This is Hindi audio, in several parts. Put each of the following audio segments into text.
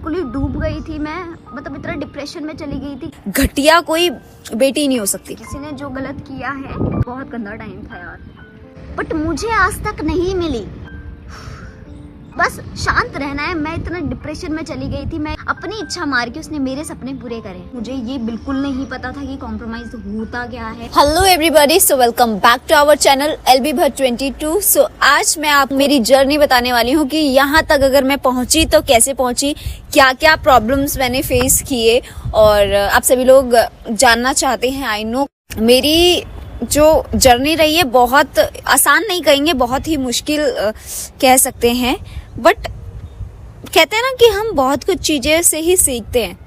बिल्कुल ही डूब गई थी मैं, मतलब इतना डिप्रेशन में चली गई थी। घटिया कोई बेटी नहीं हो सकती। किसी ने जो गलत किया है, बहुत गंदा टाइम था यार, बट मुझे आज तक नहीं मिली। बस शांत रहना है। मैं इतना डिप्रेशन में चली गई थी, मैं अपनी इच्छा मार के उसने मेरे सपने पूरे करे। मुझे ये बिल्कुल नहीं पता था कि कॉम्प्रोमाइज होता क्या है। Hello everybody, so welcome back to our channel LB Bhatt 22। So आज मैं आप मेरी जर्नी बताने वाली हूँ कि यहाँ तक अगर मैं पहुँची तो कैसे पहुँची, क्या क्या प्रॉब्लम्स मैंने फेस किए, और आप सभी लोग जानना चाहते हैं। आई नो मेरी जो जर्नी रही है बहुत आसान नहीं कहेंगे, बहुत ही मुश्किल कह सकते हैं, बट कहते हैं ना कि हम बहुत कुछ चीज़ें से ही सीखते हैं।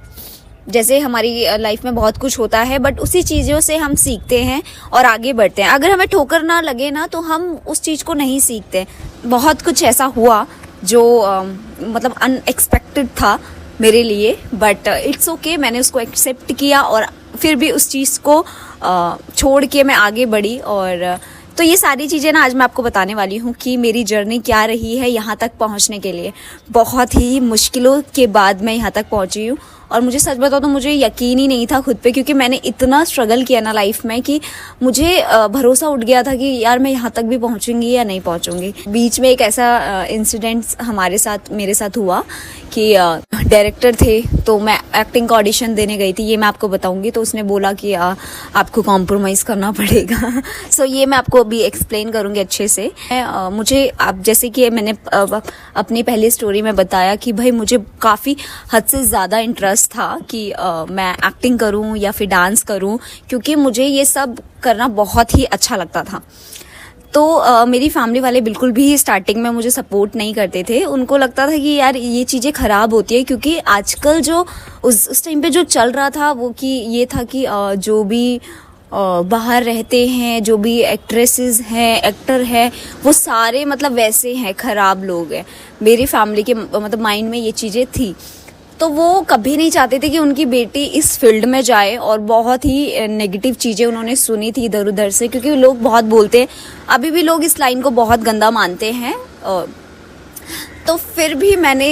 जैसे हमारी लाइफ में बहुत कुछ होता है, बट उसी चीज़ों से हम सीखते हैं और आगे बढ़ते हैं। अगर हमें ठोकर ना लगे ना तो हम उस चीज़ को नहीं सीखते। बहुत कुछ ऐसा हुआ जो मतलब अनएक्सपेक्टेड था मेरे लिए, बट इट्स ओके। मैंने उसको एक्सेप्ट किया और फिर भी उस चीज़ को छोड़ के मैं आगे बढ़ी। और तो ये सारी चीज़ें ना आज मैं आपको बताने वाली हूँ कि मेरी जर्नी क्या रही है यहाँ तक पहुँचने के लिए। बहुत ही मुश्किलों के बाद मैं यहाँ तक पहुँची हूँ, और मुझे सच बताओ तो मुझे यकीन ही नहीं था खुद पे, क्योंकि मैंने इतना स्ट्रगल किया ना लाइफ में कि मुझे भरोसा उठ गया था कि यार मैं यहाँ तक भी पहुँचूंगी या नहीं पहुँचूंगी। बीच में एक ऐसा इंसिडेंट मेरे साथ हुआ कि डायरेक्टर थे, तो मैं एक्टिंग का ऑडिशन देने गई थी, ये मैं आपको बताऊंगी। तो उसने बोला कि आपको कॉम्प्रोमाइज़ करना पड़ेगा। सो ये मैं आपको अभी एक्सप्लेन करूंगी अच्छे से। मुझे आप जैसे कि मैंने अपनी पहली स्टोरी में बताया कि भाई मुझे काफ़ी हद से ज़्यादा इंटरेस्ट था कि मैं एक्टिंग करूं या फिर डांस करूं, क्योंकि मुझे ये सब करना बहुत ही अच्छा लगता था। तो मेरी फैमिली वाले बिल्कुल भी स्टार्टिंग में मुझे सपोर्ट नहीं करते थे। उनको लगता था कि यार ये चीज़ें ख़राब होती है, क्योंकि आजकल जो उस टाइम पे जो चल रहा था वो कि ये था कि जो भी बाहर रहते हैं, जो भी एक्ट्रेसेस हैं, एक्टर हैं, वो सारे मतलब वैसे हैं, ख़राब लोग हैं। मेरी फैमिली के मतलब माइंड में ये चीज़ें थी, तो वो कभी नहीं चाहते थे कि उनकी बेटी इस फील्ड में जाए। और बहुत ही नेगेटिव चीज़ें उन्होंने सुनी थी इधर उधर से, क्योंकि लोग बहुत बोलते हैं, अभी भी लोग इस लाइन को बहुत गंदा मानते हैं। तो फिर भी मैंने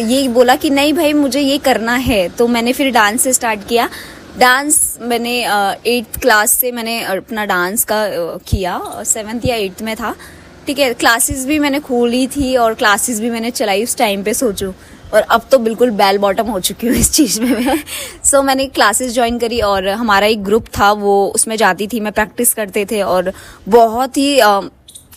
ये बोला कि नहीं भाई मुझे ये करना है। तो मैंने फिर डांस से स्टार्ट किया। डांस मैंने 8th क्लास से मैंने अपना डांस का किया, 7th या 8th में था, ठीक है। क्लासेस भी मैंने खोली थी और क्लासेस भी मैंने चलाई उस टाइम पे, सोचो। और अब तो बिल्कुल बेल बॉटम हो चुकी हूँ इस चीज़ में मैं। सो मैंने क्लासेस ज्वाइन करी और हमारा एक ग्रुप था, वो उसमें जाती थी मैं, प्रैक्टिस करते थे। और बहुत ही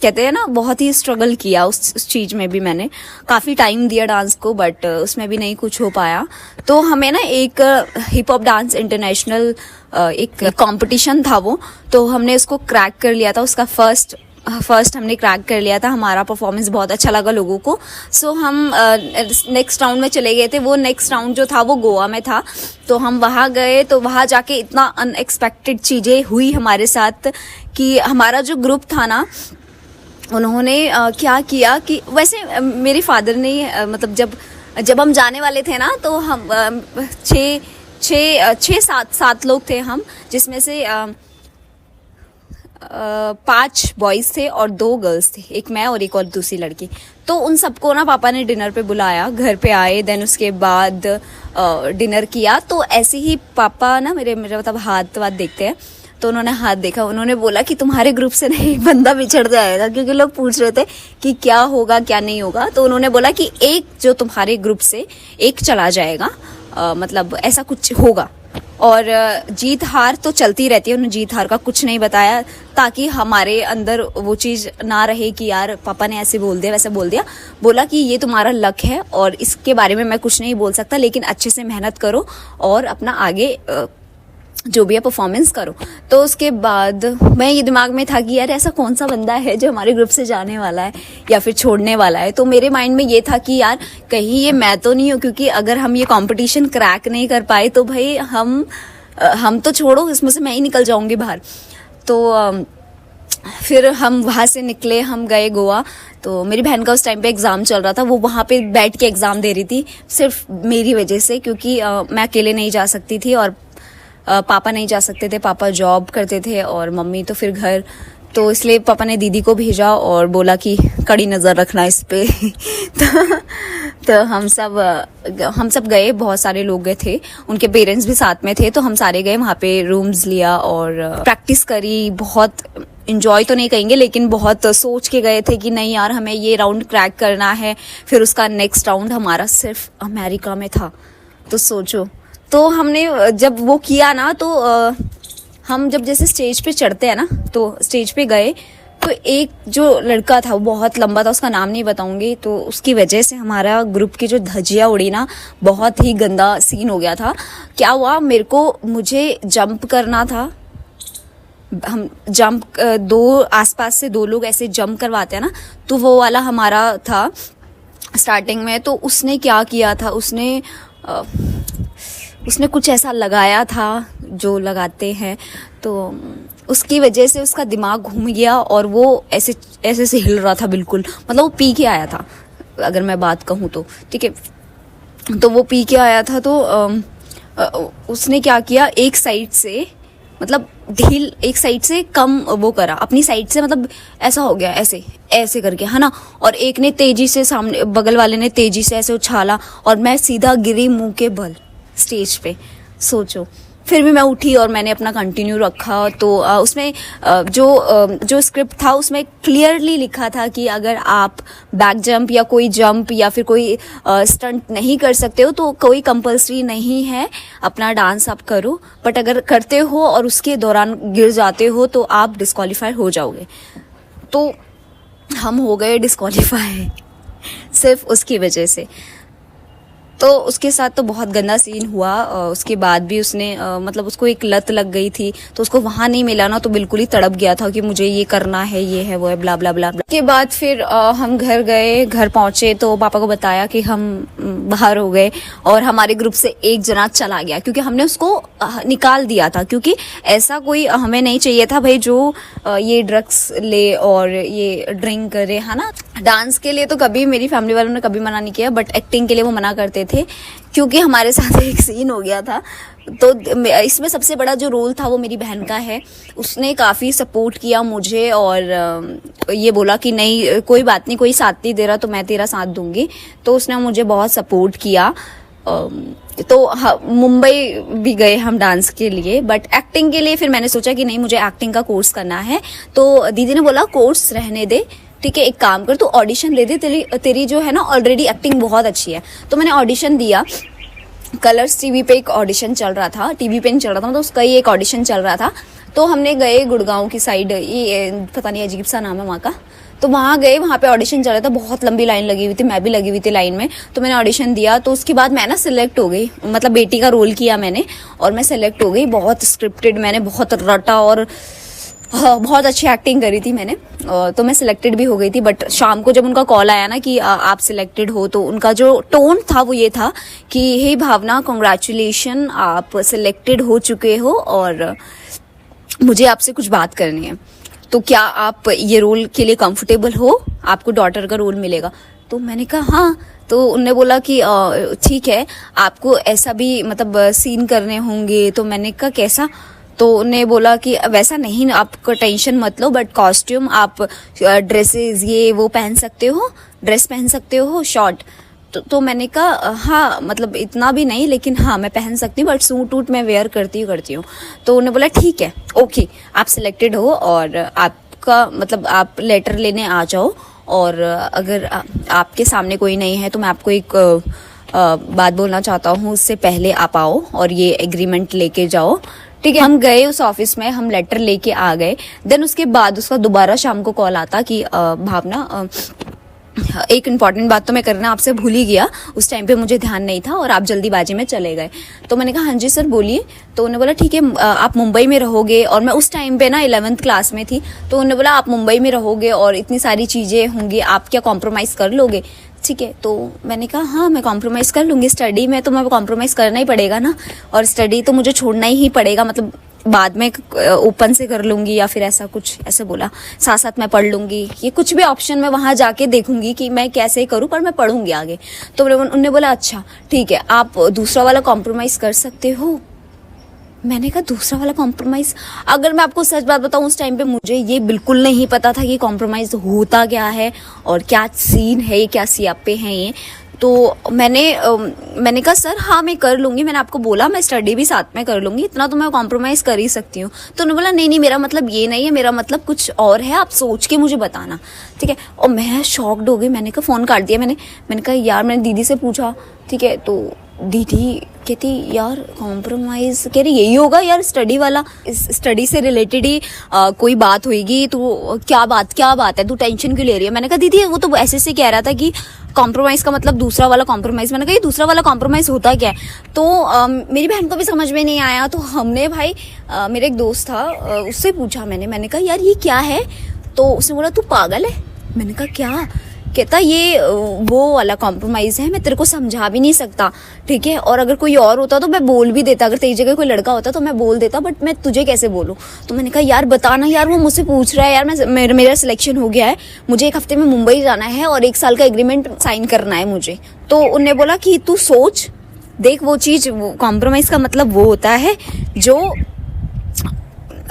कहते हैं ना, बहुत ही स्ट्रगल किया उस चीज़ में भी। मैंने काफ़ी टाइम दिया डांस को, बट उसमें भी नहीं कुछ हो पाया। तो हमें ना एक हिप हॉप डांस इंटरनेशनल एक कंपटीशन था वो, तो हमने उसको क्रैक कर लिया था। उसका फर्स्ट हमने क्रैक कर लिया था। हमारा परफॉर्मेंस बहुत अच्छा लगा लोगों को। सो हम नेक्स्ट राउंड में चले गए थे। वो नेक्स्ट राउंड जो था वो गोवा में था, तो हम वहाँ गए। तो वहाँ जाके इतना अनएक्सपेक्टेड चीज़ें हुई हमारे साथ कि हमारा जो ग्रुप था ना, उन्होंने क्या किया कि वैसे मेरे फादर ने मतलब जब हम जाने वाले थे ना, तो हम 7 लोग थे हम, जिसमें से 5 बॉयज़ थे और 2 गर्ल्स थे, एक मैं और एक और दूसरी लड़की। तो उन सबको ना पापा ने डिनर पे बुलाया, घर पे आए, देन उसके बाद डिनर किया। तो ऐसे ही पापा ना मेरे मतलब हाथ वाथ देखते हैं, तो उन्होंने हाथ देखा। उन्होंने बोला कि तुम्हारे ग्रुप से ना एक बंदा बिछड़ जाएगा, क्योंकि लोग पूछ रहे थे कि क्या होगा क्या नहीं होगा। तो उन्होंने बोला कि एक जो तुम्हारे ग्रुप से एक चला जाएगा, मतलब ऐसा कुछ होगा। और जीत हार तो चलती रहती है, उन्होंने जीत हार का कुछ नहीं बताया, ताकि हमारे अंदर वो चीज़ ना रहे कि यार पापा ने ऐसे बोल दिया वैसे बोल दिया। बोला कि ये तुम्हारा लक है और इसके बारे में मैं कुछ नहीं बोल सकता, लेकिन अच्छे से मेहनत करो और अपना आगे जो भी है परफॉर्मेंस करो। तो उसके बाद मैं ये दिमाग में था कि यार ऐसा कौन सा बंदा है जो हमारे ग्रुप से जाने वाला है या फिर छोड़ने वाला है। तो मेरे माइंड में ये था कि यार कहीं ये मैं तो नहीं हूँ, क्योंकि अगर हम ये कंपटीशन क्रैक नहीं कर पाए तो भाई हम तो छोड़ो, इसमें से मैं ही निकल जाऊंगी बाहर। तो फिर हम वहाँ से निकले, हम गए गोवा। तो मेरी बहन का उस टाइम पे एग्ज़ाम चल रहा था, वो वहाँ पे बैठ के एग्ज़ाम दे रही थी सिर्फ मेरी वजह से, क्योंकि मैं अकेले नहीं जा सकती थी और पापा नहीं जा सकते थे। पापा जॉब करते थे और मम्मी तो फिर घर तो इसलिए पापा ने दीदी को भेजा और बोला कि कड़ी नज़र रखना इस पे। तो हम सब गए, बहुत सारे लोग गए थे, उनके पेरेंट्स भी साथ में थे, तो हम सारे गए वहाँ पे, रूम्स लिया और प्रैक्टिस करी। बहुत इंजॉय तो नहीं कहेंगे लेकिन बहुत सोच के गए थे कि नहीं यार हमें ये राउंड क्रैक करना है। फिर उसका नेक्स्ट राउंड हमारा सिर्फ अमेरिका में था। तो सोचो, तो हमने जब वो किया ना, तो हम जब जैसे स्टेज पे चढ़ते हैं ना, तो स्टेज पे गए तो एक जो लड़का था वो बहुत लंबा था, उसका नाम नहीं बताऊंगी, तो उसकी वजह से हमारा ग्रुप की जो धज्जियाँ उड़ी ना, बहुत ही गंदा सीन हो गया था। क्या हुआ, मुझे जंप करना था। हम जंप आसपास से दो लोग ऐसे जंप करवाते हैं ना, तो वो वाला हमारा था स्टार्टिंग में। तो उसने क्या किया था, उसने कुछ ऐसा लगाया था जो लगाते हैं, तो उसकी वजह से उसका दिमाग घूम गया और वो ऐसे ऐसे से हिल रहा था बिल्कुल, मतलब वो पी के आया था, अगर मैं बात कहूँ तो, ठीक है। तो वो पी के आया था, तो उसने क्या किया, एक साइड से मतलब ढील, एक साइड से कम वो करा, अपनी साइड से, मतलब ऐसा हो गया ऐसे ऐसे करके, है ना। और एक ने तेजी से, सामने बगल वाले ने तेजी से ऐसे उछाला और मैं सीधा गिरी मुंह के बल स्टेज पे। सोचो, फिर भी मैं उठी और मैंने अपना कंटिन्यू रखा। तो उसमें जो स्क्रिप्ट था उसमें क्लियरली लिखा था कि अगर आप बैक जंप या कोई जंप या फिर कोई स्टंट नहीं कर सकते हो तो कोई कंपल्सरी नहीं है, अपना डांस आप करो, बट अगर करते हो और उसके दौरान गिर जाते हो तो आप डिस्क्वालीफाई हो जाओगे। तो हम हो गए डिस्क्वालीफाई सिर्फ उसकी वजह से। तो उसके साथ तो बहुत गंदा सीन हुआ। उसके बाद भी उसने मतलब उसको एक लत लग गई थी, तो उसको वहाँ नहीं मिला ना, तो बिल्कुल ही तड़प गया था कि मुझे ये करना है, ये है, वो है, ब्ला ब्ला ब्ला। के बाद फिर हम घर गए, घर पहुंचे तो पापा को बताया कि हम बाहर हो गए और हमारे ग्रुप से एक जना चला गया, क्योंकि हमने उसको निकाल दिया था, क्योंकि ऐसा कोई हमें नहीं चाहिए था भाई जो ये ड्रग्स ले और ये ड्रिंक करे, है ना। डांस के लिए तो कभी मेरी फैमिली वालों ने कभी मना नहीं किया, बट एक्टिंग के लिए वो मना करते थे, क्योंकि हमारे साथ एक सीन हो गया था। तो इसमें सबसे बड़ा जो रोल था वो मेरी बहन का है। उसने काफ़ी सपोर्ट किया मुझे और ये बोला कि नहीं कोई बात नहीं, कोई साथ नहीं दे रहा तो मैं तेरा साथ दूंगी। तो उसने मुझे बहुत सपोर्ट किया। तो मुंबई भी गए हम डांस के लिए, बट एक्टिंग के लिए फिर मैंने सोचा कि नहीं, मुझे एक्टिंग का कोर्स करना है। तो दीदी ने बोला कोर्स रहने दे, ठीक है, एक काम कर, तू ऑडिशन ले दे, तेरी जो है ना ऑलरेडी एक्टिंग बहुत अच्छी है। तो मैंने ऑडिशन दिया। कलर्स टीवी पे एक ऑडिशन चल रहा था, टीवी पे नहीं चल रहा था, मतलब उसका ही एक ऑडिशन चल रहा था। तो हमने गए गुड़गांव की साइड, ये पता नहीं अजीब सा नाम है वहाँ का। तो वहाँ गए, वहाँ पे ऑडिशन चल रहा था, बहुत लंबी लाइन लगी हुई थी, मैं भी लगी हुई थी लाइन में। तो मैंने ऑडिशन दिया, तो उसके बाद मैं ना सिलेक्ट हो गई, मतलब बेटी का रोल किया मैंने और मैं सिलेक्ट हो गई। बहुत स्क्रिप्टेड, मैंने बहुत रटा और बहुत अच्छी एक्टिंग करी थी मैंने, तो मैं सिलेक्टेड भी हो गई थी। बट शाम को जब उनका कॉल आया ना कि आप सिलेक्टेड हो, तो उनका जो टोन था वो ये था कि हे भावना, कॉन्ग्रेचुलेशन, आप सिलेक्टेड हो चुके हो और मुझे आपसे कुछ बात करनी है। तो क्या आप ये रोल के लिए कंफर्टेबल हो, आपको डॉटर का रोल मिलेगा। तो मैंने कहा हाँ। तो उनने बोला कि ठीक है, आपको ऐसा भी मतलब सीन करने होंगे। तो मैंने कहा कैसा। तो उन्हें बोला कि वैसा नहीं, आपको टेंशन मत लो, बट कॉस्ट्यूम आप ड्रेसेस ये वो पहन सकते हो, ड्रेस पहन सकते हो शॉर्ट। तो मैंने कहा हाँ, मतलब इतना भी नहीं, लेकिन हाँ मैं पहन सकती हूँ, बट सूट वूट मैं वेयर करती हूँ। तो उन्हें बोला ठीक है, ओके, आप सिलेक्टेड हो और आपका मतलब आप लेटर लेने आ जाओ, और अगर आपके सामने कोई नहीं है तो मैं आपको एक बात बोलना चाहता हूँ, उससे पहले आप आओ और ये एग्रीमेंट लेके जाओ, ठीक है। हम गए उस ऑफिस में, हम लेटर लेके आ गए। देन उसके बाद उसका दोबारा शाम को कॉल आता कि भावना, एक इम्पॉर्टेंट बात तो मैं करना आपसे भूल ही गया, उस टाइम पे मुझे ध्यान नहीं था और आप जल्दीबाजी में चले गए। तो मैंने कहा हाँ जी सर बोलिए। तो उन्होंने बोला ठीक है, आप मुंबई में रहोगे, और मैं उस टाइम पे ना 11th क्लास में थी। तो उन्होंने बोला आप मुंबई में रहोगे और इतनी सारी चीज़ें होंगी, आप क्या कॉम्प्रोमाइज़ कर लोगे। ठीक है, तो मैंने कहा हाँ मैं कॉम्प्रोमाइज़ कर लूँगी, स्टडी में तो मैं कॉम्प्रोमाइज़ करना ही पड़ेगा ना, और स्टडी तो मुझे छोड़ना ही पड़ेगा, मतलब बाद में ओपन से कर लूँगी या फिर ऐसा कुछ, ऐसे बोला, साथ साथ मैं पढ़ लूँगी, ये कुछ भी ऑप्शन मैं वहाँ जाके देखूँगी कि मैं कैसे करूँ, पर मैं पढ़ूँगी आगे। तो उन्होंने बोला अच्छा ठीक है, आप दूसरा वाला कॉम्प्रोमाइज़ कर सकते हो। मैंने कहा दूसरा वाला कॉम्प्रोमाइज। अगर मैं आपको सच बात बताऊं, उस टाइम पे मुझे ये बिल्कुल नहीं पता था कि कॉम्प्रोमाइज होता क्या है और क्या सीन है, ये क्या सियापे हैं ये। तो मैंने कहा सर हाँ मैं कर लूंगी, मैंने आपको बोला मैं स्टडी भी साथ में कर लूंगी, इतना तो मैं कॉम्प्रोमाइज कर ही सकती हूँ। तो उन्होंने बोला नहीं मेरा मतलब ये नहीं है, मेरा मतलब कुछ और है, आप सोच के मुझे बताना, ठीक है। और मैं शॉक्ड हो गई, मैंने कहा फ़ोन काट दिया। मैंने कहा यार, मैंने दीदी से पूछा, ठीक है, तो दीदी कहती यार कॉम्प्रोमाइज, कह रही यही होगा यार स्टडी वाला, इस स्टडी से रिलेटेड ही कोई बात होगी, तो क्या बात है, तू टेंशन क्यों ले रही है। मैंने कहा दीदी वो तो ऐसे से कह रहा था कि कॉम्प्रोमाइज का मतलब दूसरा वाला कॉम्प्रोमाइज। मैंने कहा ये दूसरा वाला कॉम्प्रोमाइज होता क्या है। तो मेरी बहन को भी समझ में नहीं आया, तो हमने भाई मेरा एक दोस्त था, उससे पूछा मैंने कहा यार ये क्या है। तो उसने बोला तू पागल है। मैंने कहा क्या। कहता ये वो वाला कॉम्प्रोमाइज है, मैं तेरे को समझा भी नहीं सकता, ठीक है, और अगर कोई और होता तो मैं बोल भी देता, अगर तेरी जगह कोई लड़का होता तो मैं बोल देता, बट मैं तुझे कैसे बोलूं। तो मैंने कहा यार बताना यार, वो मुझसे पूछ रहा है यार, मेरा सिलेक्शन हो गया है, मुझे 1 हफ्ते में मुंबई जाना है और 1 साल का एग्रीमेंट साइन करना है मुझे। तो उन्होंने बोला कि तू सोच देख, वो चीज, वो कॉम्प्रोमाइज का मतलब वो होता है जो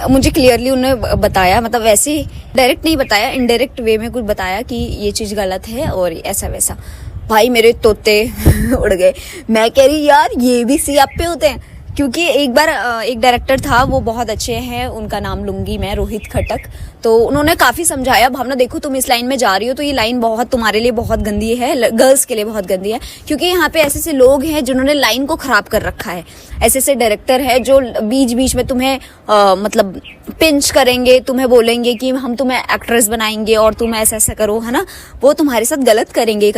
मुझे क्लियरली उन्होंने बताया, मतलब वैसे डायरेक्ट नहीं बताया, इनडायरेक्ट वे में कुछ बताया कि ये चीज़ गलत है और ऐसा वैसा। भाई मेरे तोते उड़ गए। मैं कह रही यार ये भी सियापे होते हैं, क्योंकि एक बार एक डायरेक्टर था, वो बहुत अच्छे हैं, उनका नाम लूंगी मैं, रोहित खटक। तो उन्होंने काफ़ी समझाया, भावना देखो तुम इस लाइन में जा रही हो तो ये लाइन बहुत तुम्हारे लिए बहुत गंदी है, गर्ल्स के लिए बहुत गंदी है, क्योंकि यहाँ पे ऐसे ऐसे लोग हैं जिन्होंने लाइन को खराब कर रखा है। ऐसे ऐसे डायरेक्टर है जो बीच बीच में तुम्हें मतलब पिंच करेंगे, तुम्हें बोलेंगे कि हम तुम्हें एक्ट्रेस बनाएंगे और तुम ऐसा ऐसा करो, है ना, वो तुम्हारे साथ गलत करेंगे।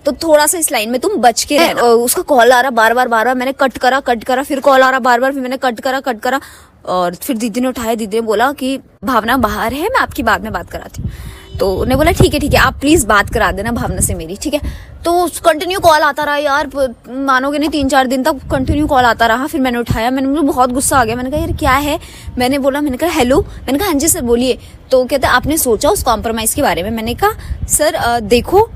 तो थोड़ा सा इस लाइन में तुम बच के रहना। उसका कॉल आ रहा बार बार, मैंने कट करा, फिर कॉल आ रहा बार, फिर मैंने कट करा, और फिर दीदी ने उठाया। दीदी ने बोला कि भावना बाहर है, मैं आपकी बाद में बात कराती हूँ। तो उन्होंने बोला ठीक है आप प्लीज बात करा देना भावना से मेरी, ठीक है। तो कंटिन्यू कॉल आता रहा यार, मानोगे नहीं 3-4 दिन तक कंटिन्यू कॉल आता रहा। फिर मैंने उठाया, मुझे बहुत गुस्सा आ गया। मैंने कहा यार क्या है। मैंने कहा हेलो, मैंने कहा हाँ जी सर बोलिए। तो कहते आपने सोचा उस कॉम्प्रोमाइज के बारे में। मैंने कहा सर देखो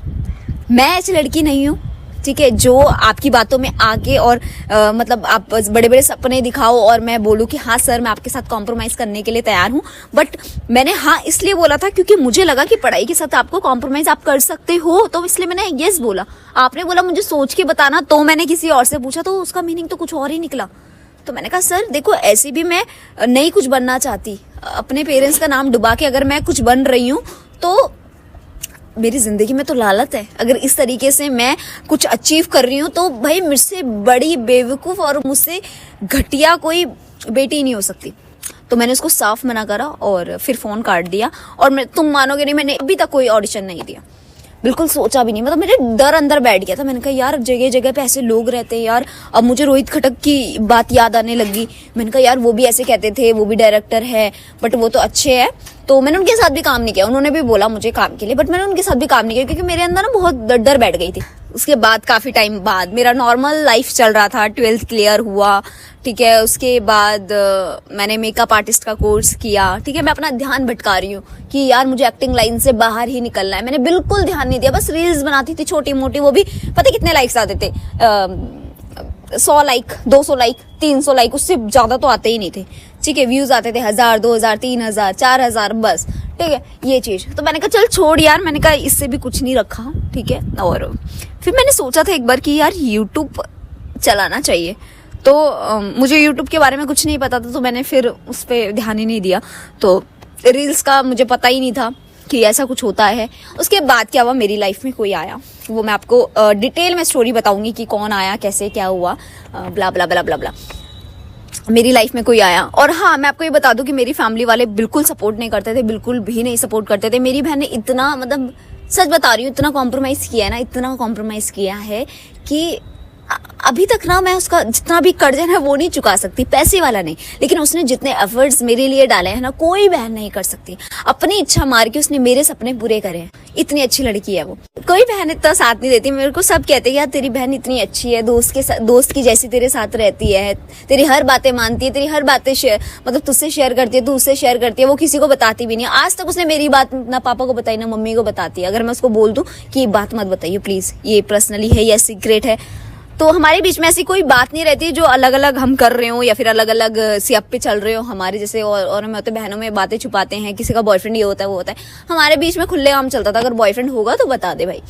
मैं ऐसी लड़की नहीं हूँ, ठीक है, जो आपकी बातों में आके और मतलब आप बड़े बड़े सपने दिखाओ और मैं बोलूँ कि हाँ सर मैं आपके साथ कॉम्प्रोमाइज करने के लिए तैयार हूँ। बट मैंने हाँ इसलिए बोला था क्योंकि मुझे लगा कि पढ़ाई के साथ आपको कॉम्प्रोमाइज आप कर सकते हो, तो इसलिए मैंने यस बोला। आपने बोला मुझे सोच के बताना, तो मैंने किसी और से पूछा तो उसका मीनिंग तो कुछ और ही निकला। तो मैंने कहा सर देखो ऐसे भी मैं नहीं कुछ बनना चाहती, अपने पेरेंट्स का नाम डुबा के अगर मैं कुछ बन रही हूँ तो मेरी जिंदगी में तो लालच है। अगर इस तरीके से मैं कुछ अचीव कर रही हूँ तो भाई मुझसे बड़ी बेवकूफ और मुझसे घटिया कोई बेटी नहीं हो सकती। तो मैंने उसको साफ मना करा और फिर फोन काट दिया। और तुम मानोगे नहीं, मैंने अभी तक कोई ऑडिशन नहीं दिया, बिल्कुल सोचा भी नहीं, मतलब मेरे डर अंदर बैठ गया था। मैंने कहा यार जगह जगह पे ऐसे लोग रहते हैं यार। अब मुझे रोहित खटक की बात याद आने लगी। मैंने कहा यार वो भी ऐसे कहते थे, वो भी डायरेक्टर है बट वो तो अच्छे है। तो मैंने उनके साथ भी काम नहीं किया, उन्होंने भी बोला मुझे काम के लिए, बट मैंने उनके साथ भी काम नहीं किया क्योंकि मेरे अंदर ना बहुत डर बैठ गई थी। उसके बाद काफी टाइम बाद मेरा नॉर्मल लाइफ चल रहा था, 12th क्लियर हुआ, ठीक है। उसके बाद मैंने मेकअप आर्टिस्ट का कोर्स किया, ठीक है। मैं अपना ध्यान भटका रही हूँ कि यार मुझे एक्टिंग लाइन से बाहर ही निकलना है। मैंने बिल्कुल ध्यान नहीं दिया, बस रील्स बनाती थी छोटी मोटी, वो भी पता कितने लाइक्स आते थे, 100 लाइक, 200 लाइक, 300 लाइक, उससे ज्यादा तो आते ही नहीं थे, ठीक है। व्यूज आते थे 1000, 2000, 3000, 4000 बस, ठीक है, ये चीज। तो मैंने कहा चल छोड़ यार, मैंने कहा इससे भी कुछ नहीं रखा, ठीक है। और फिर मैंने सोचा था एक बार कि यार यूट्यूब चलाना चाहिए। तो मुझे यूट्यूब के बारे में कुछ नहीं पता था, तो मैंने फिर उस पर ध्यान ही नहीं दिया। तो रील्स का मुझे पता ही नहीं था कि ऐसा कुछ होता है। उसके बाद क्या हुआ, मेरी लाइफ में कोई आया, वो मैं आपको डिटेल में स्टोरी बताऊंगी कि कौन आया, कैसे, क्या हुआ, ब्ला ब्ला ब्ला ब्ला ब्ला। मेरी लाइफ में कोई आया। और हाँ मैं आपको ये बता दूं कि मेरी फैमिली वाले बिल्कुल सपोर्ट नहीं करते थे, बिल्कुल भी नहीं सपोर्ट करते थे। मेरी बहन ने इतना, मतलब सच बता रही हूँ, इतना कॉम्प्रोमाइज किया है ना, इतना कॉम्प्रोमाइज किया है कि अभी तक ना मैं उसका जितना भी कर्ज है ना वो नहीं चुका सकती, पैसे वाला नहीं, लेकिन उसने जितने एफर्ट्स मेरे लिए डाले हैं ना कोई बहन नहीं कर सकती। अपनी इच्छा मार के उसने मेरे सपने पूरे करे हैं। इतनी अच्छी लड़की है वो। कोई बहन इतना साथ नहीं देती। मेरे को सब कहते हैं यार तेरी बहन इतनी अच्छी है, दोस्त की जैसी तेरे साथ रहती है, तेरी हर बातें मानती है, तेरी हर बातें मतलब तुझसे शेयर करती है, तू उससे शेयर करती है, वो किसी को बताती भी नहीं। आज तक उसने मेरी बात ना पापा को बताई ना मम्मी को बताती है। अगर मैं उसको बोल दूं कि ये बात मत बताइए प्लीज, ये पर्सनली है या सीक्रेट है, तो हमारे बीच में ऐसी कोई बात नहीं रहती जो अलग अलग हम कर रहे हो या फिर अलग अलग सियाप पे चल रहे हो हमारे जैसे। और में होते बहनों में बातें छुपाते हैं, किसी का बॉयफ्रेंड ये होता है वो होता है, हमारे बीच में खुलेआम चलता था। अगर बॉयफ्रेंड होगा तो बता दे भाई।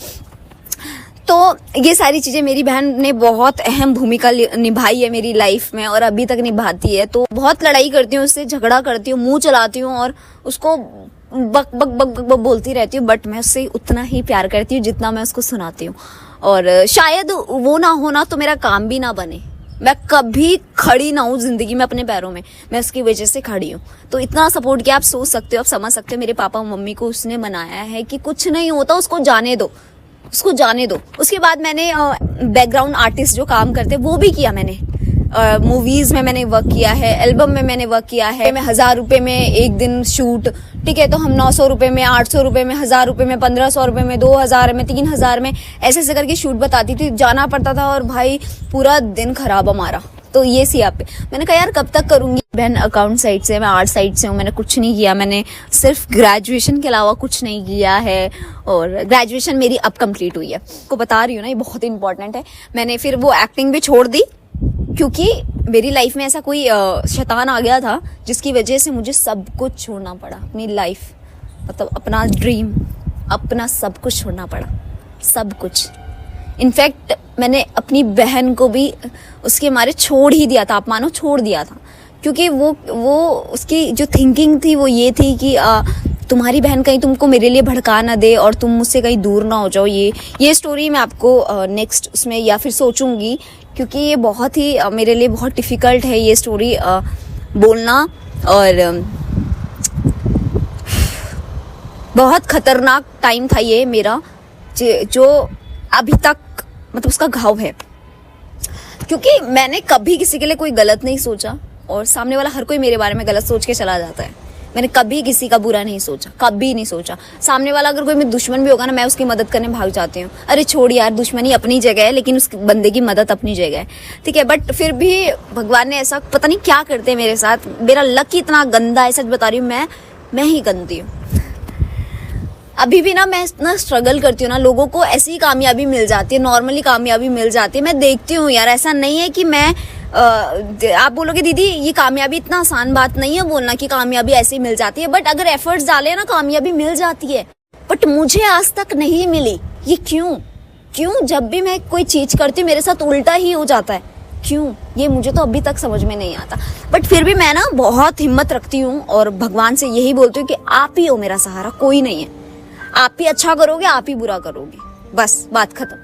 तो ये सारी चीजें मेरी बहन ने बहुत अहम भूमिका निभाई है मेरी लाइफ में और अभी तक निभाती है। तो बहुत लड़ाई करती हूँ उससे, झगड़ा करती हूँ, मुंह चलाती हूँ और उसको बक बक बक बक, बक बोलती रहती हूँ, बट मैं उससे उतना ही प्यार करती हूँ जितना मैं उसको सुनाती हूँ। और शायद वो ना होना तो मेरा काम भी ना बने, मैं कभी खड़ी ना हूँ जिंदगी में अपने पैरों में, मैं उसकी वजह से खड़ी हूँ। तो इतना सपोर्ट किया, आप सोच सकते हो, आप समझ सकते हो। मेरे पापा मम्मी को उसने मनाया है कि कुछ नहीं होता, उसको जाने दो, उसको जाने दो। उसके बाद मैंने बैकग्राउंड आर्टिस्ट जो काम करते वो भी किया मैंने। मूवीज में मैंने वर्क किया है, एल्बम में मैंने वर्क किया है। मैं 1000 रुपए में एक दिन शूट, ठीक है, तो हम 900 रुपए में, 800 रुपए में, 1000 रुपए में, 1500 रुपए में, 2000 में, 3000 में, ऐसे ऐसे करके शूट बताती थी, जाना पड़ता था और भाई पूरा दिन खराब हमारा। तो ये सी आप पे मैंने कहा यार कब तक करूंगी। बहन अकाउंट साइड से, मैं आर्ट साइड से हूँ, मैंने कुछ नहीं किया, मैंने सिर्फ ग्रेजुएशन के अलावा कुछ नहीं किया है और ग्रेजुएशन मेरी अब कंप्लीट हुई है। को बता रही हूँ ना, ये बहुत इंपॉर्टेंट है। मैंने फिर वो एक्टिंग भी छोड़ दी क्योंकि मेरी लाइफ में ऐसा कोई शैतान आ गया था जिसकी वजह से मुझे सब कुछ छोड़ना पड़ा। अपनी लाइफ मतलब अपना ड्रीम, अपना सब कुछ छोड़ना पड़ा, सब कुछ। इनफैक्ट मैंने अपनी बहन को भी उसके मारे छोड़ ही दिया था, आप मानो छोड़ दिया था, क्योंकि वो उसकी जो थिंकिंग थी वो ये थी कि तुम्हारी बहन कहीं तुमको मेरे लिए भड़का ना दे और तुम मुझसे कहीं दूर ना हो जाओ। ये स्टोरी मैं आपको नेक्स्ट उसमें या फिर सोचूंगी, क्योंकि ये बहुत ही मेरे लिए बहुत डिफ़िकल्ट है ये स्टोरी बोलना और बहुत खतरनाक टाइम था ये मेरा, जो अभी तक मतलब उसका घाव है। क्योंकि मैंने कभी किसी के लिए कोई गलत नहीं सोचा और सामने वाला हर कोई मेरे बारे में गलत सोच के चला जाता है। मैंने कभी किसी का बुरा नहीं सोचा, कभी नहीं सोचा। सामने वाला अगर कोई मेरा दुश्मन भी होगा ना, मैं उसकी मदद करने भाग जाती हूँ। अरे छोड़ यार, दुश्मनी अपनी जगह है लेकिन उस बंदे की मदद अपनी जगह है, ठीक है। बट फिर भी भगवान ने ऐसा पता नहीं क्या करते हैं मेरे साथ। मेरा लक ही इतना गंदा है, सच बता रही हूँ, मैं ही गंदी हूँ। अभी भी ना मैं इतना स्ट्रगल करती हूँ ना, लोगों को ऐसी ही कामयाबी मिल जाती है, नॉर्मली कामयाबी मिल जाती है। मैं देखती हूँ यार, ऐसा नहीं है कि मैं आप बोलोगे दीदी ये कामयाबी इतना आसान बात नहीं है बोलना कि कामयाबी ऐसे ही मिल जाती है, बट अगर एफर्ट्स डाले ना कामयाबी मिल जाती है। बट मुझे आज तक नहीं मिली, ये क्यों जब भी मैं कोई चीज करती हूँ मेरे साथ उल्टा ही हो जाता है, क्यों? ये मुझे तो अभी तक समझ में नहीं आता। बट फिर भी मैं ना बहुत हिम्मत रखती हूँ और भगवान से यही बोलती हूँ कि आप ही हो मेरा सहारा, कोई नहीं है। आप ही अच्छा करोगे, आप ही बुरा करोगे, बस बात खत्म।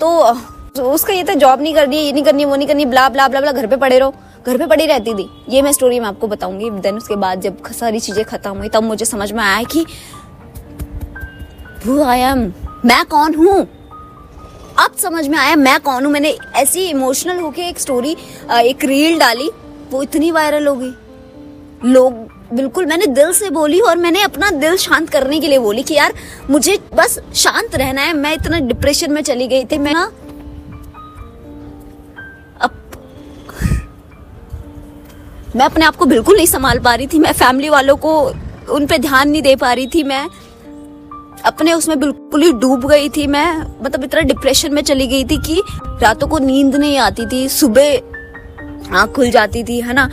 तो उसका ये था जॉब नहीं करनी, ये नहीं करनी, वो नहीं करनी, ब्ला ब्ला ब्ला ब्ला, घर पे पड़े रहो, घर पे पड़ी रहती थी। ये मैं स्टोरी में आपको बताऊंगी। देन उसके बाद जब सारी चीजें खत्म हुई तब मुझे समझ में आया कि हु आई एम, मैं कौन हूँ। अब समझ में आया मैं कौन हूँ। मैंने ऐसी इमोशनल होके एक स्टोरी, एक रील डाली, वो इतनी वायरल हो गई। लोग बिल्कुल, मैंने दिल से बोली और मैंने अपना दिल शांत करने के लिए बोली कि यार मुझे बस शांत रहना है। मैं इतना डिप्रेशन में चली गई थी, मैं ना मैं अपने आप को बिल्कुल नहीं संभाल पा रही थी। मैं फैमिली वालों को उन पे ध्यान नहीं दे पा रही थी। मैं अपने उसमें बिल्कुल ही डूब गई थी। मैं मतलब इतना डिप्रेशन में चली गई थी कि रातों को नींद नहीं आती थी, सुबह आँख खुल जाती थी, है ना।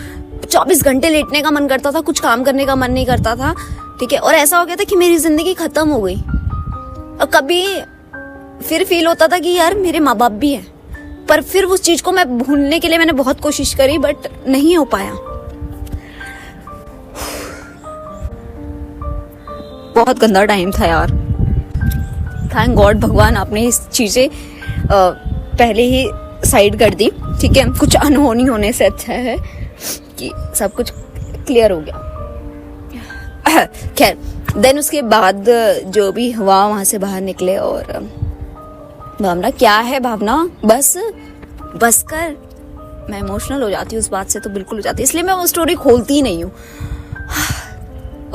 24 घंटे लेटने का मन करता था, कुछ काम करने का मन नहीं करता था, ठीक है। और ऐसा हो गया था कि मेरी जिंदगी खत्म हो गई। और कभी फिर फील होता था कि यार मेरे माँ बाप भी हैं, पर फिर उस चीज को मैं भूलने के लिए मैंने बहुत कोशिश करी, बट नहीं हो पाया। बहुत गंदा टाइम था यार। थैंक गॉड भगवान आपने इस चीजें पहले ही साइड कर दी, ठीक है। कुछ अनहोनी होने से अच्छा है कि सब कुछ क्लियर हो गया। खैर, देन उसके बाद जो भी हुआ वहां से बाहर निकले और भावना क्या है, भावना बस कर। मैं इमोशनल हो जाती हूँ उस बात से, तो बिल्कुल हो जाती है, इसलिए मैं वो स्टोरी खोलती ही नहीं हूँ।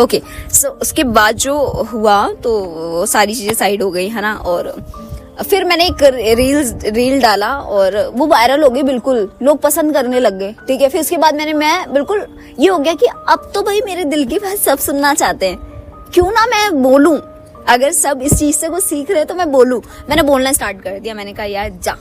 ओके, सो उसके बाद जो हुआ तो सारी चीजें साइड हो गई, है ना। और फिर मैंने एक रील डाला और वो वायरल हो गई, बिल्कुल लोग पसंद करने लग गए, ठीक है। फिर उसके बाद मैं बिल्कुल ये हो गया कि अब तो भाई मेरे दिल की बात सब सुनना चाहते हैं, क्यों ना मैं बोलूं। अगर सब इस चीज से कुछ सीख रहे तो मैं बोलूं। मैंने बोलना स्टार्ट कर दिया। मैंने कहा यार जा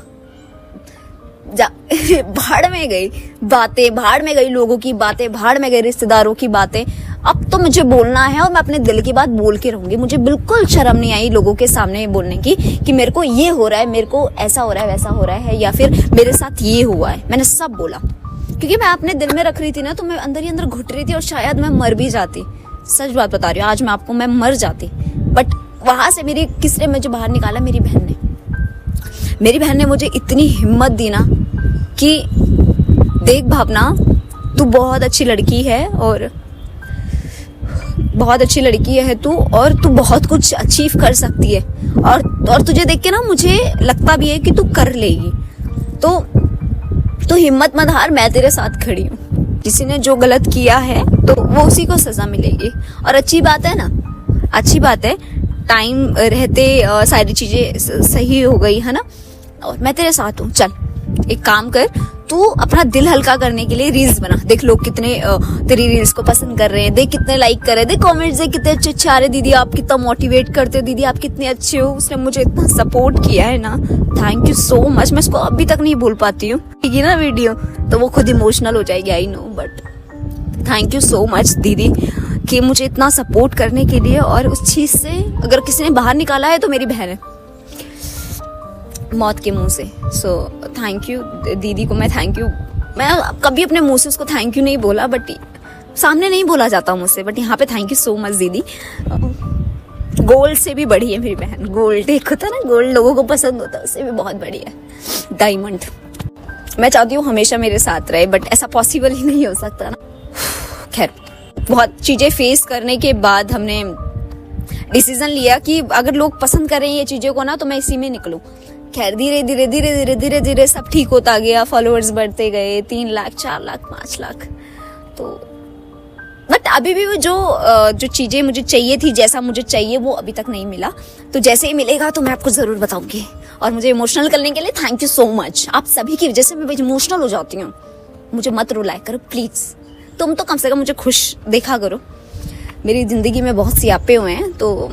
भाड़ में गई बातें, भाड़ में गई लोगों की बातें, भाड़ में गई रिश्तेदारों की बातें। अब तो मुझे बोलना है और मैं अपने दिल की बात बोल के रहूंगी। मुझे बिल्कुल शर्म नहीं आई लोगों के सामने बोलने की कि मेरे को ये हो रहा है, मेरे को ऐसा हो रहा है, वैसा हो रहा है, या फिर मेरे साथ ये हुआ है। मैंने सब बोला क्योंकि मैं अपने दिल में रख रही थी ना, तो मैं अंदर ही अंदर घुट रही थी और शायद मैं मर भी जाती। सच बात बता रही हूँ, आज मैं आपको, मैं मर जाती। बट वहां से मेरी किसने मुझे बाहर निकाला? मेरी बहन ने। मेरी बहन ने मुझे इतनी हिम्मत दी ना कि देख भावना, तू बहुत अच्छी लड़की है और बहुत अच्छी लड़की है तू, और तू बहुत कुछ अचीव कर सकती है, और तुझे देख के ना मुझे लगता भी है कि तू कर लेगी। तो हिम्मत मत हार, मैं तेरे साथ खड़ी हूँ। किसी ने जो गलत किया है तो वो उसी को सजा मिलेगी। और अच्छी बात है ना, अच्छी बात है, टाइम रहते सारी चीजें सही हो गई है ना। और मैं तेरे साथ हूँ। चल एक काम कर, तू अपना दिल हल्का करने के लिए रील्स बना। देख लोग कितने तेरी रील्स को पसंद कर रहे हैं, देख कितने लाइक कर रहे हैं, देख कमेंट्स देख कितने अच्छे अच्छे आ रहे। दीदी आप कितना मोटिवेट करते हो, दीदी आप कितने अच्छे हो, उसने मुझे इतना सपोर्ट किया है ना, थैंक यू सो मच। मैं इसको अभी तक नहीं भूल पाती हूँ। ये ना वीडियो तो वो खुद इमोशनल हो जाएगी, I know, but thank you so much दीदी कि मुझे इतना सपोर्ट करने के लिए। और उस चीज से अगर किसी ने बाहर निकाला है तो मेरी बहन है, मौत के मुंह से। सो थैंक यू दीदी को, मैं थैंक यू, मैं कभी अपने मुंह से उसको थैंक यू नहीं बोला, बट सामने नहीं बोला जाता मुझसे, बट यहाँ पे थैंक यू सो मच दीदी। गोल्ड से भी बड़ी है मेरी बहन। गोल्ड एक होता है ना, गोल्ड लोगों को पसंद होता है, उससे भी बहुत बड़ी है, डायमंड। मैं चाहती हूँ हमेशा मेरे साथ रहे, बट ऐसा पॉसिबल ही नहीं हो सकता ना। खैर, बहुत चीजें फेस करने के बाद हमने डिसीजन लिया कि अगर लोग पसंद कर रहे हैं ये चीजों को ना, तो मैं इसी में निकलूं। खैर धीरे धीरे धीरे धीरे धीरे धीरे सब ठीक होता गया, फॉलोअर्स बढ़ते गए, 3 लाख 4 लाख 5 लाख। तो बट अभी भी वो जो चीजें मुझे चाहिए थी, जैसा मुझे चाहिए, वो अभी तक नहीं मिला। तो जैसे ही मिलेगा तो मैं आपको जरूर बताऊंगी। और मुझे इमोशनल करने के लिए थैंक यू सो मच। आप सभी की वजह से मैं इमोशनल हो जाती हूँ। मुझे मत रुलाया करो प्लीज। तुम तो कम से कम मुझे खुश देखा करो। मेरी जिंदगी में बहुत सियापे हुए हैं। तो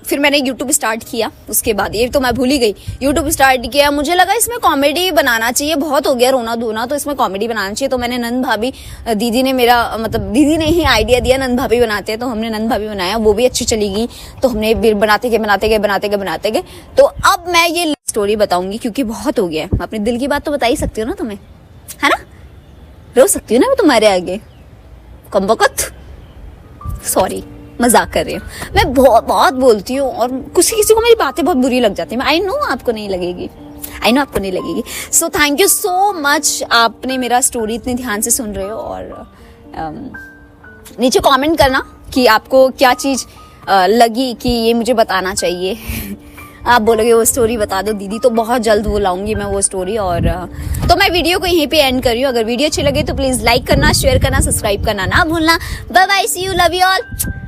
फिर मैंने YouTube स्टार्ट किया। उसके बाद ये तो मैं भूल ही गई, YouTube स्टार्ट किया। मुझे लगा इसमें कॉमेडी बनाना चाहिए, बहुत हो गया रोना धोना, तो इसमें कॉमेडी बनाना चाहिए। तो मैंने नंद भाभी, दीदी ने मेरा मतलब दीदी ने ही आइडिया दिया, नंद भाभी बनाते हैं, तो हमने नंद भाभी बनाया। वो भी अच्छी चली गई, तो हमने बनाते गए। तो अब मैं ये स्टोरी बताऊंगी क्योंकि बहुत हो गया है। मैं अपने दिल की बात तो बता ही सकती हूँ ना तुम्हें, है ना। रो सकती हूँ ना मैं तुम्हारे आगे, कमबख्त। सॉरी, मजाक कर रही हूँ। मैं बहुत बोलती हूँ और किसी को मेरी बातें बहुत बुरी लग जाती है। आई नो आपको नहीं लगेगी। So thank you so much, आपने मेरा स्टोरी इतने ध्यान से सुन रहे हो। और नीचे कमेंट करना कि आपको क्या चीज लगी कि ये मुझे बताना चाहिए। आप बोलोगे वो स्टोरी बता दो दीदी, तो बहुत जल्द वो लाऊंगी मैं वो स्टोरी। और तो मैं वीडियो को यहीं पे एंड कर रही हूँ। अगर वीडियो अच्छी लगे तो प्लीज लाइक करना, शेयर करना, सब्सक्राइब करना ना भूलना। Bye bye, see you, love you all.